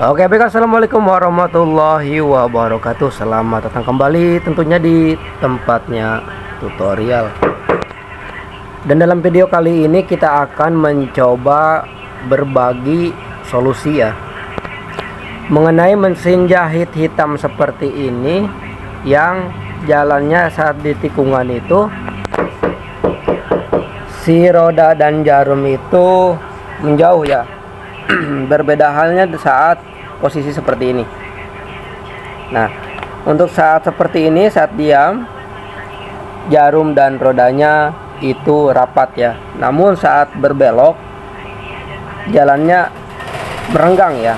Oke, baik, assalamualaikum warahmatullahi wabarakatuh. Selamat datang kembali tentunya di tempatnya tutorial. Dan dalam video kali ini kita akan mencoba berbagi solusi ya mengenai mesin jahit hitam seperti ini yang jalannya saat di tikungan itu si roda dan jarum itu menjauh ya. Berbeda halnya saat posisi seperti ini. Nah, untuk saat seperti ini, saat diam, jarum dan rodanya itu rapat ya. Namun saat berbelok, jalannya merenggang ya.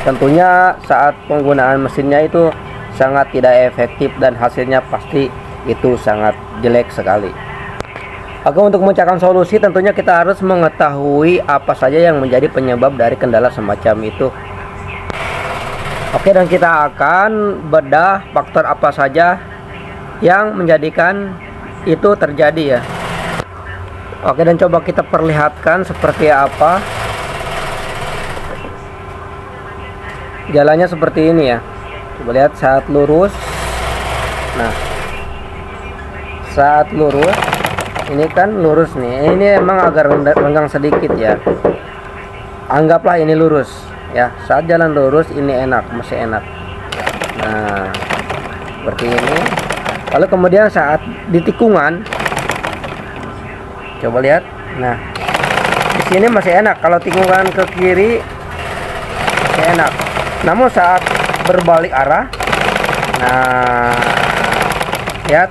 Tentunya saat penggunaan mesinnya itu sangat tidak efektif dan hasilnya pasti itu sangat jelek sekali. Oke, untuk memecahkan solusi tentunya kita harus mengetahui apa saja yang menjadi penyebab dari kendala semacam itu. Oke, dan kita akan bedah faktor apa saja yang menjadikan itu terjadi ya. Oke, dan coba kita perlihatkan seperti apa. Jalannya seperti ini ya. Coba lihat saat lurus. Nah, saat lurus ini kan lurus nih, ini emang agak renggang sedikit ya. Anggaplah ini lurus ya. Saat jalan lurus ini enak, masih enak. Nah, seperti ini. Lalu kemudian saat di tikungan, coba lihat. Nah, di sini masih enak. Kalau tikungan ke kiri masih enak. Namun saat berbalik arah, nah, lihat.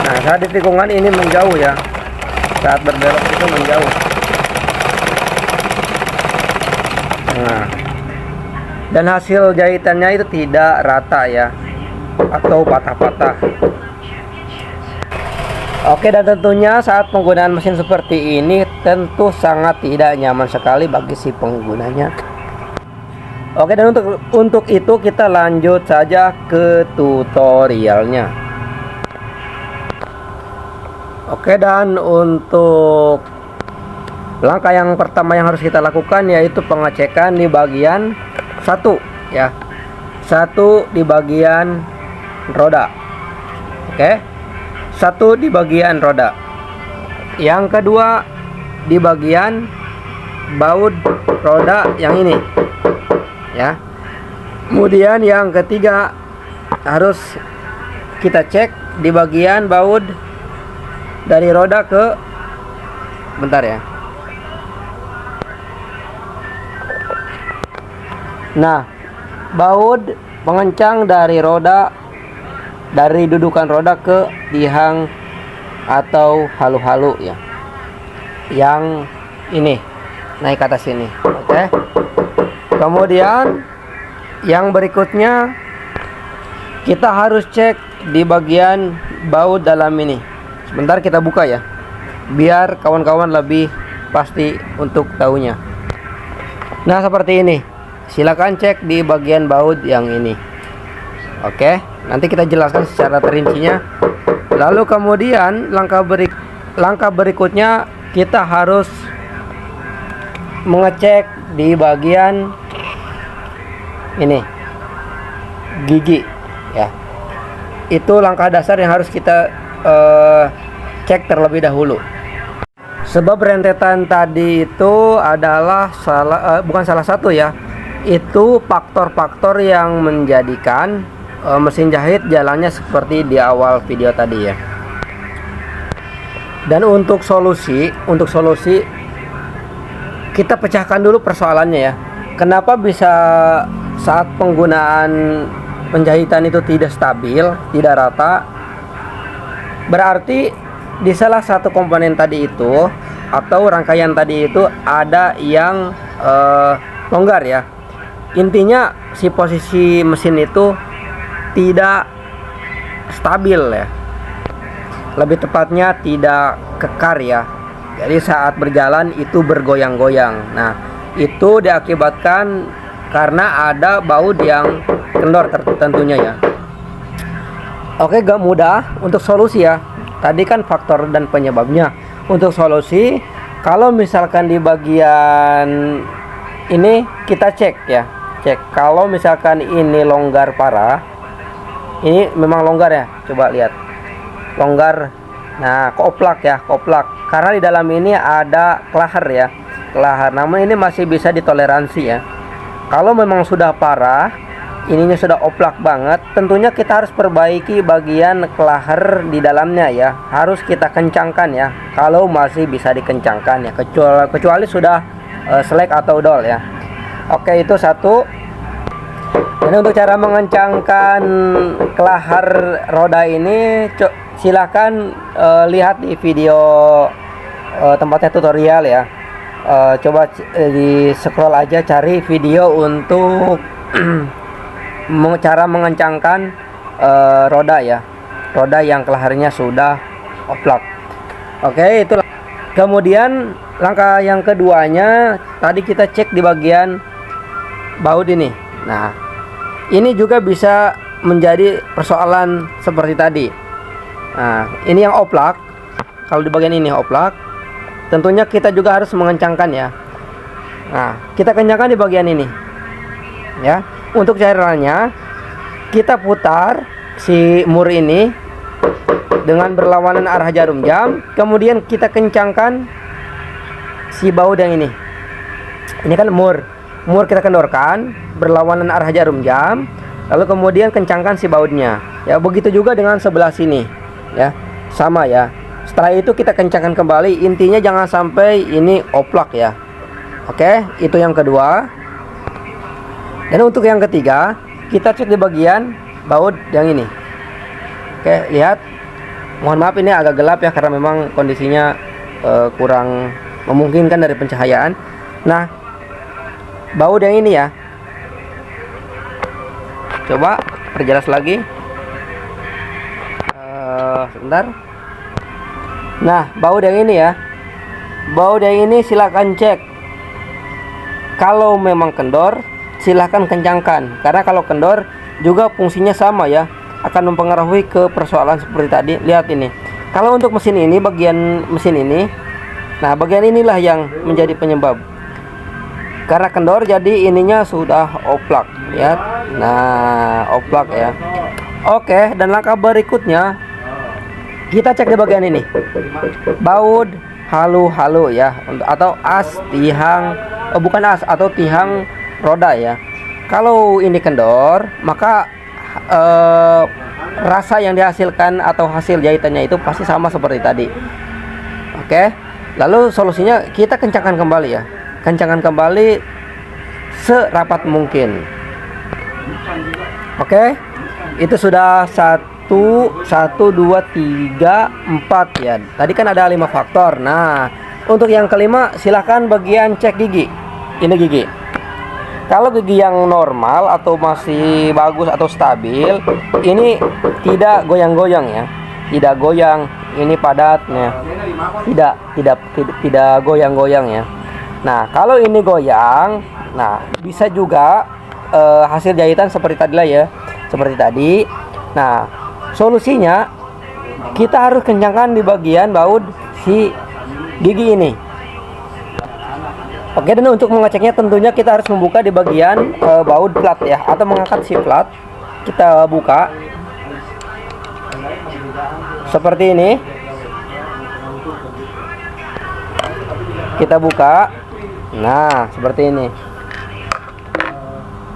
Nah, saat di tikungan ini menjauh ya. Saat berbelok itu menjauh. Nah, dan hasil jahitannya itu tidak rata ya, atau patah-patah. Oke, dan tentunya saat penggunaan mesin seperti ini tentu sangat tidak nyaman sekali bagi si penggunanya. Oke, dan untuk itu kita lanjut saja ke tutorialnya. Oke, dan untuk langkah yang pertama yang harus kita lakukan yaitu pengecekan di bagian satu ya. Satu di bagian roda. Oke. Satu di bagian roda. Yang kedua di bagian baut roda yang ini. Ya. Kemudian yang ketiga harus kita cek di bagian baut dari roda ke, bentar ya. Nah, baut pengencang dari roda, dari dudukan roda ke tiang atau halu-halu ya, yang ini naik ke atas ini. Oke. Kemudian yang berikutnya kita harus cek di bagian baut dalam ini. Sebentar kita buka ya, biar kawan-kawan lebih pasti untuk tahunya. Nah, seperti ini. Silakan cek di bagian baut yang ini. Oke, nanti kita jelaskan secara perincinya. Lalu kemudian langkah berikutnya kita harus mengecek di bagian ini, gigi ya. Itu langkah dasar yang harus kita cek terlebih dahulu. Sebab rentetan tadi itu adalah bukan salah satu ya, itu faktor-faktor yang menjadikan mesin jahit jalannya seperti di awal video tadi ya. Dan untuk solusi kita pecahkan dulu persoalannya ya. Kenapa bisa saat penggunaan penjahitan itu tidak stabil, tidak rata? Berarti di salah satu komponen tadi itu atau rangkaian tadi itu ada yang longgar ya. Intinya si posisi mesin itu tidak stabil ya. Lebih tepatnya tidak kekar ya. Jadi saat berjalan itu bergoyang-goyang. Nah, itu diakibatkan karena ada baut yang kendor tentunya ya. Oke, gak mudah untuk solusi ya. Tadi kan faktor dan penyebabnya. untuk solusi, kalau misalkan di bagian ini kita cek ya, cek kalau misalkan ini longgar parah, ini memang longgar ya, coba lihat longgar. Nah, koplak ya, koplak, karena di dalam ini ada kelahar ya, kelahar, namun ini masih bisa ditoleransi ya. Kalau memang sudah parah, ininya sudah oplak banget, tentunya kita harus perbaiki bagian kelahar di dalamnya ya, harus kita kencangkan ya. Kalau masih bisa dikencangkan ya, kecuali sudah selek atau dol ya. Oke, itu satu. Dan untuk cara mengencangkan kelahar roda ini, silahkan lihat di video tempatnya tutorial ya. Coba di scroll aja, cari video untuk cara mengencangkan roda ya, roda yang kelaharnya sudah oplak. Oke, itu. Kemudian langkah yang keduanya, tadi kita cek di bagian baut ini. Nah, ini juga bisa menjadi persoalan seperti tadi. Nah, ini yang oplak. Kalau di bagian ini oplak, tentunya kita juga harus mengencangkan ya. Nah, kita kencangkan di bagian ini ya. Untuk caranya, kita putar si mur ini dengan berlawanan arah jarum jam, kemudian kita kencangkan si baut yang ini. Ini kan mur kita kendorkan berlawanan arah jarum jam, lalu kemudian kencangkan si bautnya ya. Begitu juga dengan sebelah sini ya, sama ya. Setelah itu kita kencangkan kembali, intinya jangan sampai ini oplak ya. Oke, itu yang kedua. Dan untuk yang ketiga, kita cek di bagian baut yang ini. Oke, lihat. Mohon maaf ini agak gelap ya, karena memang kondisinya kurang memungkinkan dari pencahayaan. Nah, baut yang ini ya, coba perjelas lagi. Sebentar. Nah, baut yang ini ya, baut yang ini silakan cek. Kalau memang kendor, silahkan kencangkan, karena kalau kendor juga fungsinya sama ya, akan mempengaruhi ke persoalan seperti tadi. Lihat ini, kalau untuk mesin ini, bagian mesin ini, nah bagian inilah yang menjadi penyebab, karena kendor jadi ininya sudah oplak. Lihat, nah oplak ya. Oke, dan langkah berikutnya kita cek di bagian ini, baut halu-halu ya, atau as tihang, bukan as, atau tihang roda ya. Kalau ini kendor, maka rasa yang dihasilkan atau hasil jahitannya itu pasti sama seperti tadi. Oke, lalu solusinya kita kencangkan kembali ya, kencangkan kembali serapat mungkin. Oke, itu sudah 1, 2, 3, 4 ya. Tadi kan ada 5 faktor. Nah, untuk yang kelima, silahkan bagian cek gigi. Ini gigi. Kalau gigi yang normal atau masih bagus atau stabil, ini tidak goyang-goyang ya, tidak goyang. Ini padatnya, tidak goyang-goyang ya. Nah, kalau ini goyang, nah bisa juga hasil jahitan seperti tadi lah ya, seperti tadi. Nah, solusinya kita harus kencangkan di bagian baut si gigi ini. Oke, dan untuk mengeceknya tentunya kita harus membuka di bagian baut plat ya, atau mengangkat si plat. Kita buka seperti ini. Kita buka. Nah, seperti ini.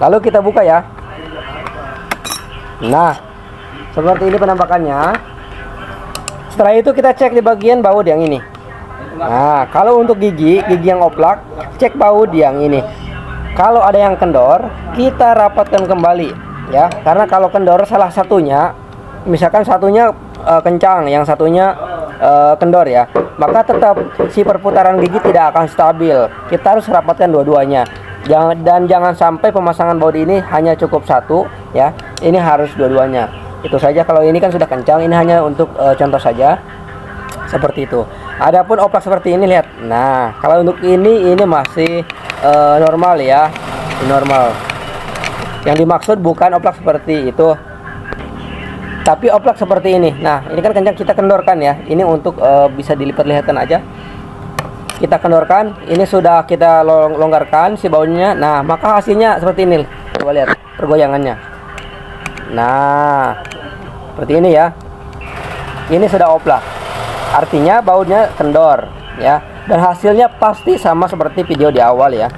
Lalu kita buka ya. Nah, seperti ini penampakannya. Setelah itu kita cek di bagian baut yang ini. Nah, kalau untuk gigi yang oplak, cek baut yang ini. Kalau ada yang kendor, kita rapatkan kembali ya. Karena kalau kendor salah satunya, misalkan satunya kencang, yang satunya kendor ya, maka tetap si perputaran gigi tidak akan stabil. Kita harus rapatkan dua-duanya. Jangan sampai pemasangan baut ini hanya cukup satu ya. Ini harus dua-duanya. Itu saja. Kalau ini kan sudah kencang, ini hanya untuk contoh saja. Seperti itu. Adapun oplak seperti ini, lihat. Nah, kalau untuk ini masih normal ya, normal. Yang dimaksud bukan oplak seperti itu. tapi oplak seperti ini. Nah, ini kan kencang, kita kendorkan ya. Ini untuk bisa dilihat-lihatkan aja. Kita kendorkan, ini sudah kita longgarkan si bautnya. Nah, maka hasilnya seperti ini. Coba lihat pergoyangannya. Nah, seperti ini ya. Ini sudah oplak. Artinya bautnya kendor ya. Dan hasilnya pasti sama seperti video di awal ya,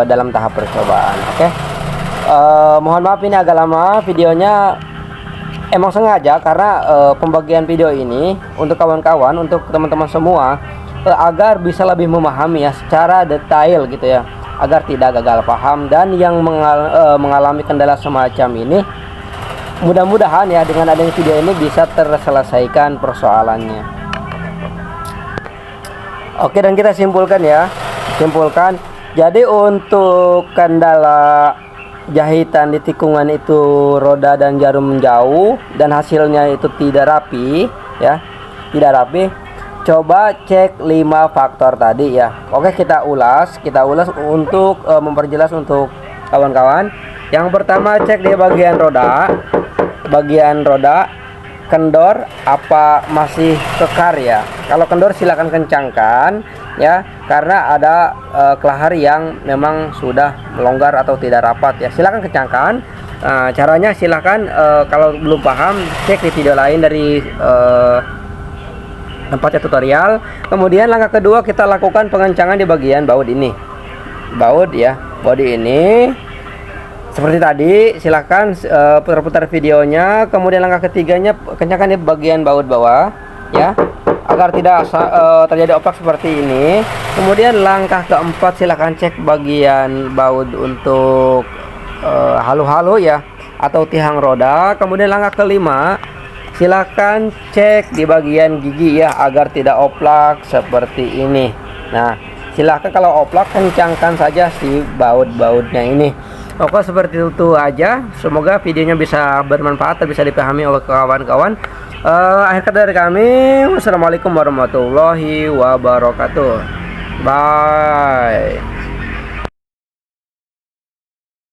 dalam tahap percobaan. Oke. Mohon maaf ini agak lama videonya. Emang sengaja karena pembagian video ini untuk kawan-kawan, untuk teman-teman semua, agar bisa lebih memahami ya secara detail gitu ya, agar tidak gagal paham. Dan yang mengalami kendala semacam ini, mudah-mudahan ya dengan adanya video ini bisa terselesaikan persoalannya. Oke, dan kita simpulkan ya, jadi untuk kendala jahitan di tikungan itu roda dan jarum jauh dan hasilnya itu tidak rapi ya, coba cek 5 faktor tadi ya. Oke, kita ulas untuk memperjelas untuk kawan-kawan. Yang pertama, cek di bagian roda kendor apa masih kekar ya. Kalau kendor silakan kencangkan ya, karena ada kelahar yang memang sudah melonggar atau tidak rapat ya, silakan kencangkan. Caranya silakan, kalau belum paham cek di video lain dari tempatnya tutorial. Kemudian langkah kedua, kita lakukan pengencangan di bagian baut ini, bodi ini seperti tadi. Silakan putar-putar videonya. Kemudian langkah ketiganya, kencangkan di bagian baut bawah ya, agar tidak terjadi oplak seperti ini. Kemudian langkah keempat, silakan cek bagian baut untuk halu-halu ya, atau tiang roda. Kemudian langkah kelima, silakan cek di bagian gigi ya, agar tidak oplak seperti ini. Nah, silakan kalau oplak kencangkan saja si baut-bautnya ini. Oke, seperti itu aja. Semoga videonya bisa bermanfaat dan bisa dipahami oleh kawan-kawan. Akhir kata dari kami, wassalamualaikum warahmatullahi wabarakatuh. Bye.